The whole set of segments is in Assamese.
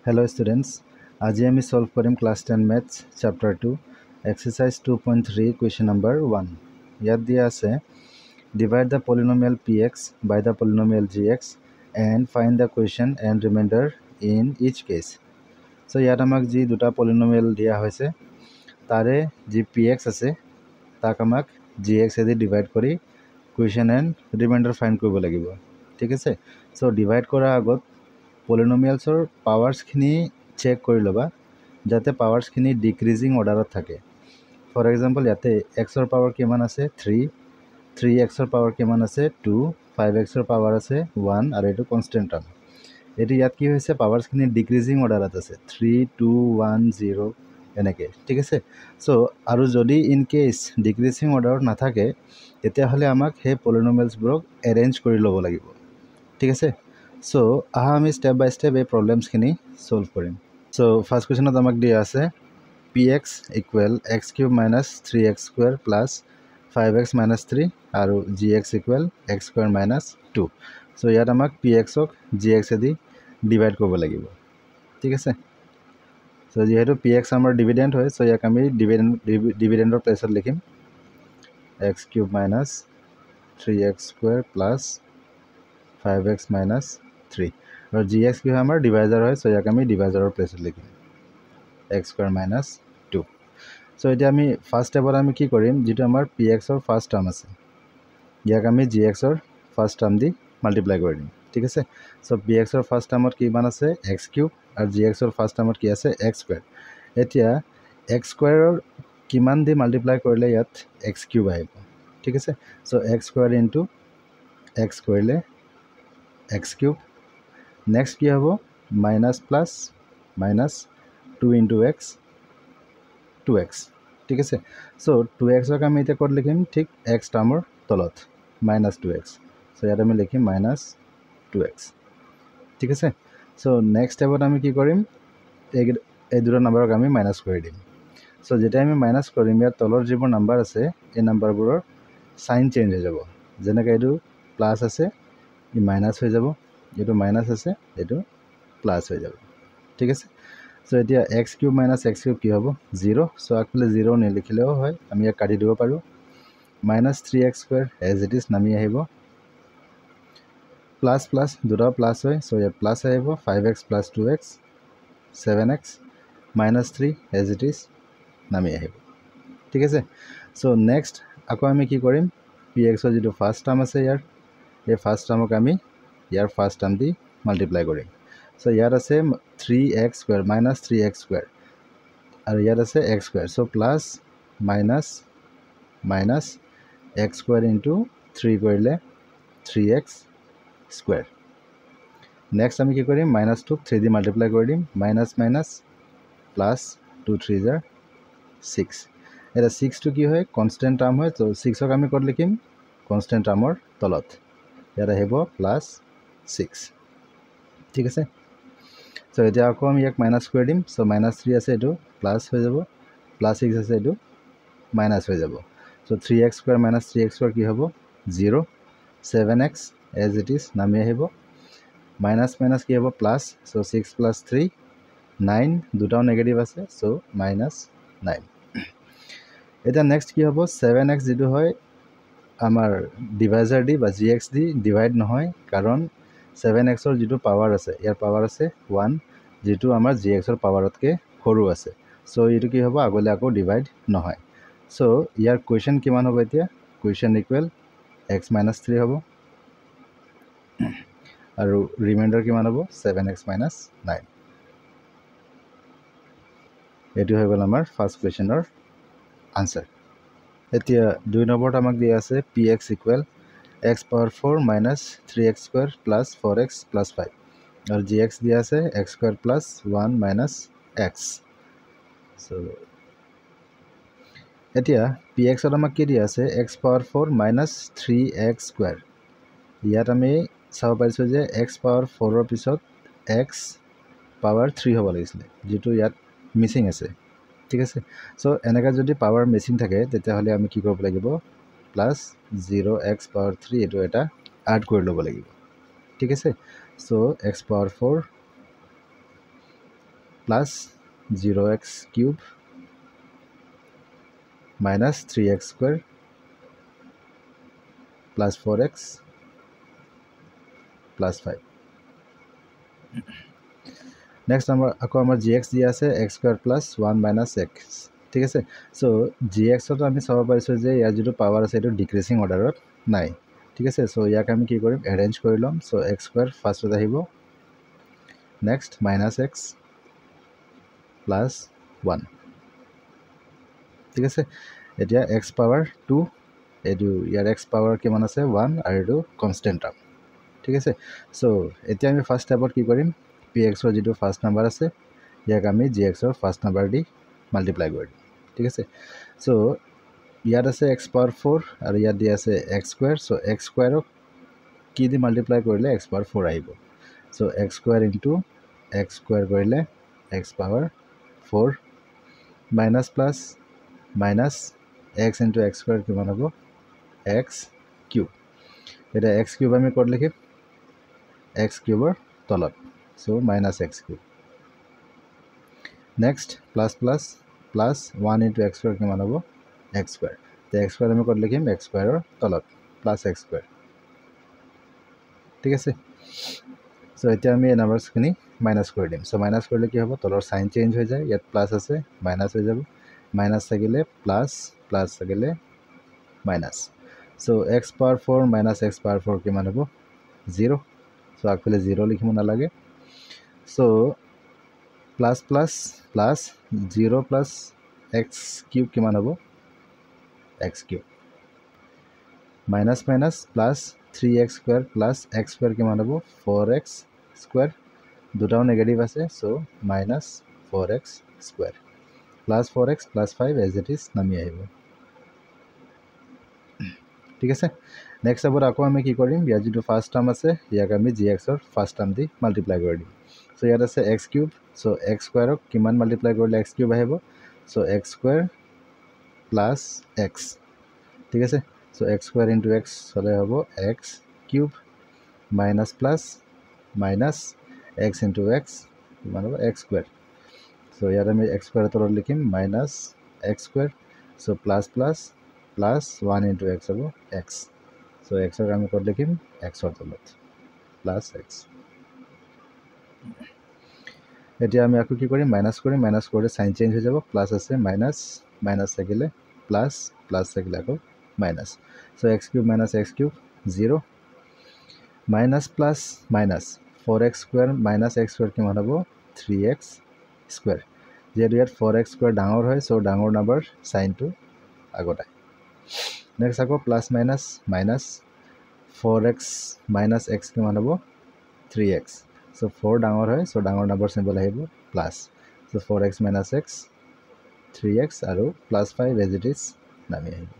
Hello students, আজি আমি solve কৰিম class 10 maths chapter 2 exercise 2.3 question number 1 ইয়াত দিয়া আছে divide the polynomial px by the polynomial gx and find the quotient and remainder in each case. So ইয়াত আমাক যি দুটা polynomial দিয়া হৈছে তাৰে যি px আছে তাক আমাক gx এদি divide কৰি quotient and remainder find কৰিব লাগিব ঠিক আছে so divide কৰাৰ আগত polynomials or powers khini check kori loba jate powers khini decreasing order ot thake for example yate x or power kiman ase 3 3x or power kiman ase 2 5x or power ase 1 aru etu constant term etu yat ki hoise powers khini decreasing order ot ase 3 2 1 0 enake ঠিক আছে so aru jodi in case decreasing order na thake tetia hole amak he polynomials brok arrange kori lobo lagibo ঠিক আছে so aha ami step by step a problems khini solve korim so first question ot amak dia ase px equal x cube minus 3x square plus 5x minus 3 aru gx equal x square minus 2 so yat amak px ok gx edi divide kobo lagibo ঠিক আছে so jehetu px amar dividend hoy so yak ami dividend or place ot likhim x cube minus 3x square plus 5x minus 3 और gx की हमार डिवाइजर है सो याक आमी डिवाइजर प्लेस लिखिम x स्क्वायर माइनस 2 सो इटा आमी फर्स्ट स्टेप आमी की करिम जितो हमार px और फर्स्ट टर्म আছে याक आमी gx और फर्स्ट टर्म দি মাল্টিপ্লাই কৰি দিম ঠিক আছে সো px और फर्स्ट टर्मত কি মান আছে x কিউব আৰু gx और फर्स्ट टर्मत কি আছে x স্কয়াৰ এতিয়া x স্কয়াৰৰ কিমান দি মাল্টিপ্লাই কৰিলে ইয়াত x কিউব আহিব ঠিক আছে so x square into x কৰিলে x cube next কি হবো minus plus minus 2 into x 2x ঠিক আছে so 2x ক আমি এটা কত লিখিম ঠিক x টাৰ্মৰ তলত minus 2x so ইয়াত আমি লিখিম minus 2x ঠিক আছে so next stepত আমি কি কৰিম এই দুটা নম্বৰক আমি মাইনাস কৰি দিম so যেটা আমি মাইনাস কৰিম ইয়াৰ তলৰ যিবোৰ নম্বৰ আছে এই নম্বৰবোৰৰ সাইন চেঞ্জ হৈ যাব যেনেকৈ এটো প্লাস আছে ই মাইনাস হৈ যাব এটো মাইনাস আছে এটো প্লাস হৈ যাব ঠিক আছে সো এতিয়া x cube minus x cube কি হ'ব 0 সো আকলে 0 নে লিখিলেও হয় আমি ইয়াক কাটি দিব পাৰো minus 3x square as it is নামি আহিব প্লাস প্লাস দুটা প্লাস হয় সো ইয়াত প্লাস আহিব 5x plus 2x 7x minus 3 as it is নামি আহিব ঠিক আছে সো নেক্সট আকৌ আমি কি কৰিম px ৰ যেটো ফাৰ্স্ট টাৰ্ম আছে ইয়াৰ এই ফাৰ্স্ট টাৰ্মক আমি ইয়াৰ ফাৰ্স্ট টাৰ্ম দি মাল্টিপ্লাই কৰিম সো ইয়াত আছে 3x square minus 3x square আৰু ইয়াত আছে x square so plus minus minus x square into 3 কৰিলে 3x square next আমি কি কৰিম minus 2 3 দি মাল্টিপ্লাই কৰি দিম minus minus plus 2 3 are 6 এটা 6 to কি হয় কনস্ট্যান্ট টার্ম হয় তো 6 ক আমি কত লিখিম কনস্ট্যান্ট টাৰ্মৰ তলত ইয়াত আহিব প্লাস 6 ঠিক আছে সো এতিয়া আকৌ আমি ইয়াক মাইনাস কৰি দিম সো minus 3 আছে এটো প্লাস হৈ যাব প্লাস 6 আছে এটো মাইনাস হৈ যাব so 3x square minus 3x square কি হ'ব 0 7x as it is নামি আহিব minus minus কি হ'ব প্লাস সো 6 plus 3 9 দুটাও নেগেটিভ আছে সো minus 9 এটা নেক্সট কি হ'ব 7x যেটো হয় আমাৰ ডিভাইজাৰ দি বা gx দি ডিভাইড নহয় কাৰণ 7x ৰ যেটো পাৱাৰ আছে ইয়াৰ পাৱাৰ আছে 1 যেটো আমাৰ gx ৰ পাৱাৰতকে সৰু আছে সো এটো কি হ'ব আগলে আকৌ ডিভাইড নহয় সো ইয়াৰ কোৱেশ্চন কিমান হ'ব এতিয়া কোৱেশ্চন ইকুৱেল x - 3 হ'ব আৰু ৰিমাইন্ডাৰ কিমান হ'ব 7x - 9 এটো হৈ গ'ল আমাৰ ফাৰ্স্ট কোৱেশ্চনৰ आंसर এতিয়া দুই নম্বৰত আমাক দিয়া আছে px equal x power 4 minus 3x square plus 4x plus 5 আৰু gx দিয়া আছে x square plus 1 minus x so এতিয়া px ত আমাক কি দিয়া আছে x power 4 minus 3x square ইয়াত আমি চাব পাৰিছো যে x power 4 ৰ পিছত x power 3 হ'ব লাগিছিল যেটো ইয়াত মিসিং আছে ঠিক আছে সো এনেকা যদি পাৱাৰ মিসিং থাকে তেতিয়া হলে আমি কি কৰিব লাগিব প্লাস 0x power 3 এটো এটা এড কৰি লব লাগিব ঠিক আছে so x power 4 plus 0x cube minus 3x square plus 4x plus 5 next আকৌ আমাৰ gx দিয়া আছে x square plus 1 minus x ঠিক আছে চ' gxতো আমি চাব পাৰিছোঁ যে ইয়াৰ যিটো পাৱাৰ আছে এইটো ডিক্ৰিজিং অৰ্ডাৰত নাই ঠিক আছে চ' ইয়াক আমি কি কৰিম এৰেঞ্জ কৰি ল'ম চ' x স্কুৱেৰ ফাৰ্ষ্টত আহিব নেক্সট মাইনাছ x প্লাছ 1 ঠিক আছে এতিয়া x পাৱাৰ 2 এইটো ইয়াৰ x পাৱাৰ কিমান আছে 1 আৰু এইটো কনষ্টেণ্ট টাৰ্ম ঠিক আছে চ' এতিয়া আমি ফাৰ্ষ্ট ষ্টেপত কি কৰিম pxৰ যিটো ফাৰ্ষ্ট নাম্বাৰ আছে ইয়াক আমি gxৰ ফাৰ্ষ্ট নাম্বাৰ দি মাল্টিপ্লাই কৰিম ঠিক আছে চ' ইয়াত আছে x পাৱাৰ 4 আৰু ইয়াত দিয়া আছে x স্কুৱেৰ চ' x স্কুৱেৰক কি দি মাল্টিপ্লাই কৰিলে x পাৱাৰ 4 আহিব so' x square into x square কৰিলে x power 4 minus plus minus x into x square কিমান হ'ব x কিউব এটা x কিউব আমি ক'ত লিখিম x কিউবৰ তলত so' minus x cube next plus plus plus 1 into x square কিমান হ'ব x স্কুৱেৰ তে x স্কুৱেৰ আমি ক'ত লিখিম x স্কুৱেৰৰ তলত প্লাছ x স্কুৱেৰ ঠিক আছে চ' এতিয়া আমি এই নাম্বাৰছখিনি মাইনাছ কৰি দিম চ' মাইনাছ কৰিলে কি হ'ব তলৰ চাইন চেঞ্জ হৈ যায় ইয়াত প্লাছ আছে মাইনাছ হৈ যাব মাইনাছ থাকিলে প্লাছ প্লাছ থাকিলে মাইনাছ চ' x power 4 minus x power 4 কিমান হ'ব 0 চ' আগফালে 0 লিখিব নালাগে চ' plus plus plus 0 plus x cube কিমান হ'ব x cube minus minus plus 3x square plus x square কিমান হ'ব 4x স্কুৱেৰ দুটাও নেগেটিভ আছে চ' minus 4x square plus 4x plus 5 as it is নামি আহিব ঠিক আছে নেক্সট ষ্টেপত আকৌ আমি কি কৰিম ইয়াৰ যিটো ফাৰ্ষ্ট টাৰ্ম আছে ইয়াক আমি gxৰ ফাৰ্ষ্ট টাৰ্ম দি মাল্টিপ্লাই কৰি দিম চ' ইয়াত আছে x কিউব চ' x স্কুৱেৰক কিমান মাল্টিপ্লাই কৰিলে x কিউব আহিব so' x square plus x ঠিক আছে চ' x স্কুৱেৰ ইনটু x হ'লে হ'ব x cube minus plus minus x into x কিমান হ'ব x স্কুৱেৰ চ' ইয়াত আমি x স্কুৱেৰৰ তলত লিখিম মাইনাছ x স্কুৱেৰ চ' plus plus plus 1 into x হ'ব x চ' xক আমি ক'ত লিখিম xৰ তলত প্লাছ x এতিয়া আমি আকৌ কি কৰিম মাইনাছ কৰিলে চাইন চেঞ্জ হৈ যাব প্লাছ আছে মাইনাছ মাইনাছ থাকিলে প্লাছ প্লাছ থাকিলে আকৌ মাইনাছ চ' x cube minus x cube 0 minus plus minus 4x square minus x square কিমান হ'ব 3x স্কুৱেৰ যিহেতু ইয়াত 4x স্কুৱেৰ ডাঙৰ হয় চ' ডাঙৰ নাম্বাৰ চাইনটো আগত আহে নেক্সট আকৌ plus minus minus 4x minus x কিমান হ'ব 3x চ' 4 ডাঙৰ হয় চ' ডাঙৰ নাম্বাৰ চিম্বল আহিব প্লাছ চ' 4x মাইনাছ x 3x আৰু প্লাছ 5 এজ ইট ইজ নামি আহিব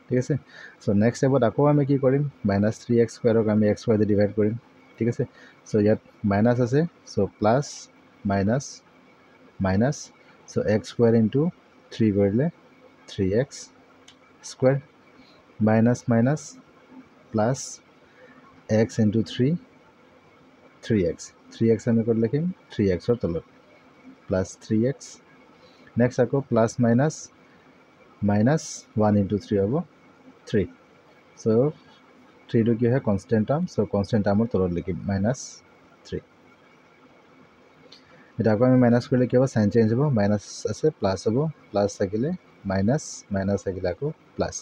ঠিক আছে চ' নেক্সট ষ্টেপত আকৌ আমি কি কৰিম মাইনাছ 3x স্কুৱেৰক আমি x স্কুৱেৰ দি ডিভাইড কৰিম ঠিক আছে চ' ইয়াত মাইনাছ আছে চ' প্লাছ মাইনাছ মাইনাছ চ' x স্কুৱেৰ ইনটু 3 কৰিলে 3x square minus minus plus x into 3 3x আমি ক'ত লিখিম 3xৰ তলত প্লাছ 3x নেক্সট আকৌ প্লাছ মাইনাছ মাইনাছ 1 ইনটু 3 হ'ব 3 চ' 3টো কি হয় কনষ্টেণ্ট টাৰ্ম চ' কনষ্টেণ্ট টাৰ্মৰ তলত লিখিম মাইনাছ 3 এতিয়া আকৌ আমি মাইনাছ কৰিলে কি হ'ব চাইন চেঞ্জ হ'ব মাইনাছ আছে প্লাছ হ'ব প্লাছ থাকিলে মাইনাছ মাইনাছ থাকিলে আকৌ plus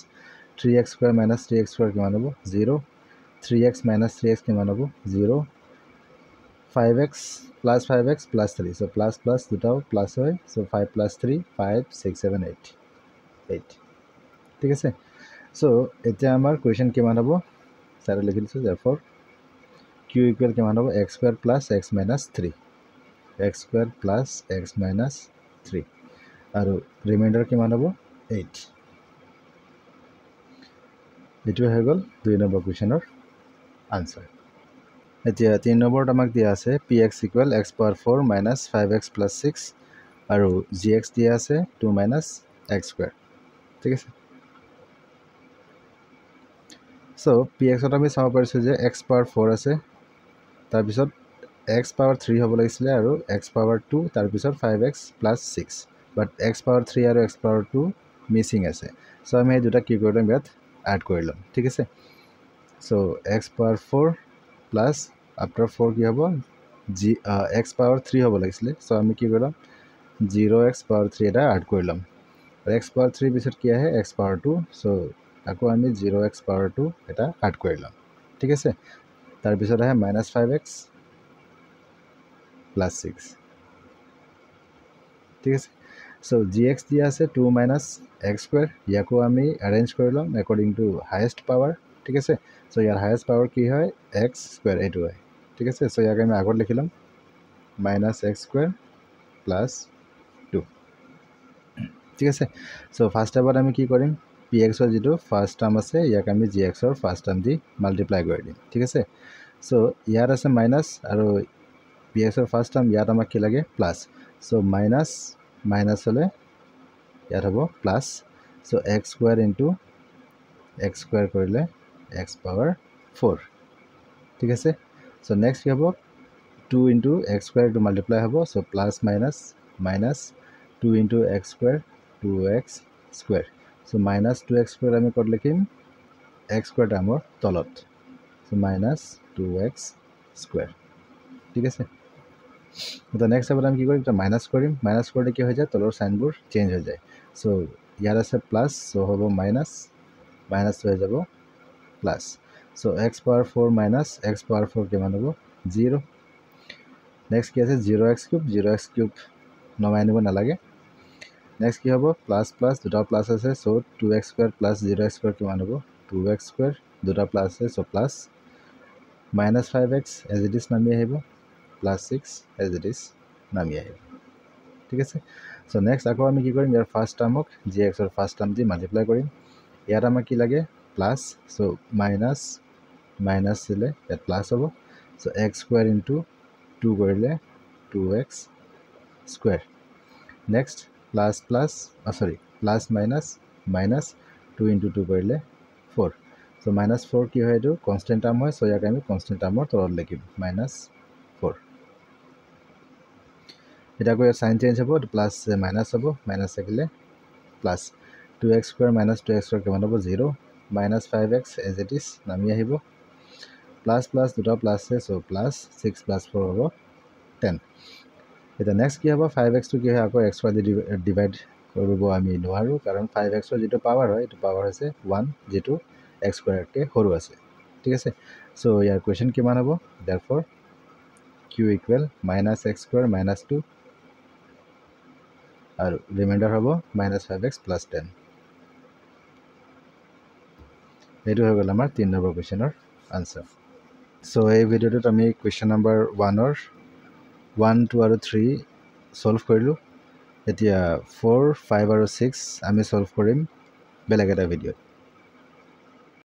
3x square minus 3x square কিমান হ'ব 0 3x মাইনাছ 3x কিমান হ'ব 0 5x প্লাছ 5x প্লাছ 3 চ' প্লাছ প্লাছ দুটাও প্লাছ হয় চ' 5 প্লাছ 3 5 6 7 8 ঠিক আছে চ' এতিয়া আমাৰ কুৱেশ্যন কিমান হ'ব চাইডত লিখি দিছোঁ therefore q ইকুৱেল কিমান হ'ব x square plus x minus 3 x square plus x minus 3 আৰু ৰিমাইণ্ডাৰ কিমান হ'ব 8 এইটোৱে হৈ গ'ল 2 নম্বৰ কুৱেশ্যনৰ আনচাৰ এতিয়া 3 নম্বৰত আমাক দিয়া আছে px equal x power 4 minus 5x plus 6 আৰু gx দিয়া আছে 2 মাইনাছ x স্কুৱেৰ ঠিক আছে চ' pxত আমি চাব পাৰিছোঁ যে x পাৱাৰ 4 আছে তাৰপিছত x power 3 হ'ব লাগিছিলে আৰু x power 2 তাৰ পিছত 5x plus 6 but x power 3 আৰু x power 2 মিসিং আছে সো আমি এই দুটা কি কৰিলাম ইয়াত এড কৰিলাম ঠিক আছে so x power 4 plus after 4 কি হ'ব x power 3 হ'ব লাগিছিলে সো আমি কি কৰিলাম 0x power 3 এটা এড কৰিলাম x power 3 পিছত কি আহে x power 2 সো আকৌ আমি 0x power 2 এটা এড কৰিলাম ঠিক আছে তাৰ পিছত আহে -5x plus 6 ঠিক আছে সো gx দিয়া আছে 2 - x square ইয়াকো আমি অ্যারেঞ্জ কৰিলাম অ্যাকৰ্ডিং টু হাইয়েস্ট পাওয়াৰ ঠিক আছে সো ইয়াৰ হাইয়েস্ট পাওয়ার কি হয় x square এইটো হয় ঠিক আছে সো ইয়াক আমি আগত লিখিলাম -x square plus 2 ঠিক আছে সো ফার্স্ট স্টেপত আমি কি কৰিম px ৰ যেটো ফাৰ্স্ট টাৰ্ম আছে ইয়াক আমি gx ৰ ফাৰ্স্ট টাৰ্ম দি মাল্টিপ্লাই কৰি দিম ঠিক আছে সো ইয়াত আছে মাইনাস আৰু px ৰ ফার্স্ট টার্ম ইয়াত আমাক কি লাগে প্লাস সো মাইনাস মাইনাস হলে ইয়াত হ'ব plus so x square into x square কৰিলে x power 4 ঠিক আছে সো নেক্সট কি হ'ব 2 into x square to multiply হ'ব so plus minus minus 2 into x square 2x square so minus 2x square আমি কত লিখিম x square টাৰ্মৰ তলত so minus 2x square ঠিক আছে তো নেক্সট আবাৰ আমি কি কৰিম এটা মাইনাস কৰিম মাইনাস কৰিলে কি হৈ যায় তলৰ সাইনবোৰ চেঞ্জ হৈ যায় so ইয়াৰ আছে প্লাস so হ'ব মাইনাস মাইনাস হৈ যাব plus so x power 4 minus x power 4 কিমান হ'ব 0 নেক্সট কি আছে 0x cube 0x cube নমাই নিব নালাগে নেক্সট কি হ'ব প্লাস প্লাস দুটা প্লাস আছে so 2x square plus 0x square কিমান হ'ব 2x square দুটা প্লাস আছে so plus -5x as it is নামি আহিব plus 6 as it is নামি আহিব ঠিক আছে সো নেক্সট আকৌ আমি কি কৰিম ইয়াৰ ফাৰ্স্ট টাৰ্মক gx ৰ ফাৰ্স্ট টাৰ্ম দি মাল্টিপ্লাই কৰিম ইয়াত আমাক কি লাগে প্লাস সো মাইনাস মাইনাস দিলে ইয়াত প্লাস হ'ব সো x square into 2 কৰিলে 2x square next plus plus sorry plus minus minus 2 into 2 কৰিলে 4 so minus 4 কি হয় এটো কনস্ট্যান্ট টাৰ্ম হয় সো ইয়াক আমি কনস্ট্যান্ট টাৰ্মৰ তলত লিখিম -4 এটা কো সাইন চেঞ্জ হ'ব প্লাস মাইনাস হ'ব মাইনাস থাকিলে plus 2x square minus 2x square কিমান হ'ব 0 -5x as it is নামি আহিব প্লাস প্লাস দুটা প্লাস আছে সো প্লাস 6 plus 4 হ'ব 10 এটা নেক্সট কি হ'ব 5x টু কি হয় আকৌ x y ডিভাইড কৰিব আমি নোৱাৰো কাৰণ 5x ৰ যেটো পাৱাৰ হয় এটো পাৱাৰ আছে 1 যেটো x স্কয়াৰ কে সৰু আছে ঠিক আছে সো ইয়াৰ কোৱেশ্চন কিমান হ'ব therefore q equal -x square - 2 আৰু ৰিমাইন্ডাৰ হ'ব -5x plus 10 এটো হৈ গ'ল আমাৰ 3 নম্বৰ কোৱেশ্চনৰ আনসাৰ সো এই ভিডিওটোত আমি কোৱেশ্চন নম্বৰ 1 ৰ 1 2 আৰু 3 সলভ কৰিলো এতিয়া 4 5 আৰু 6 আমি সলভ কৰিম বেলেগ এটা ভিডিঅ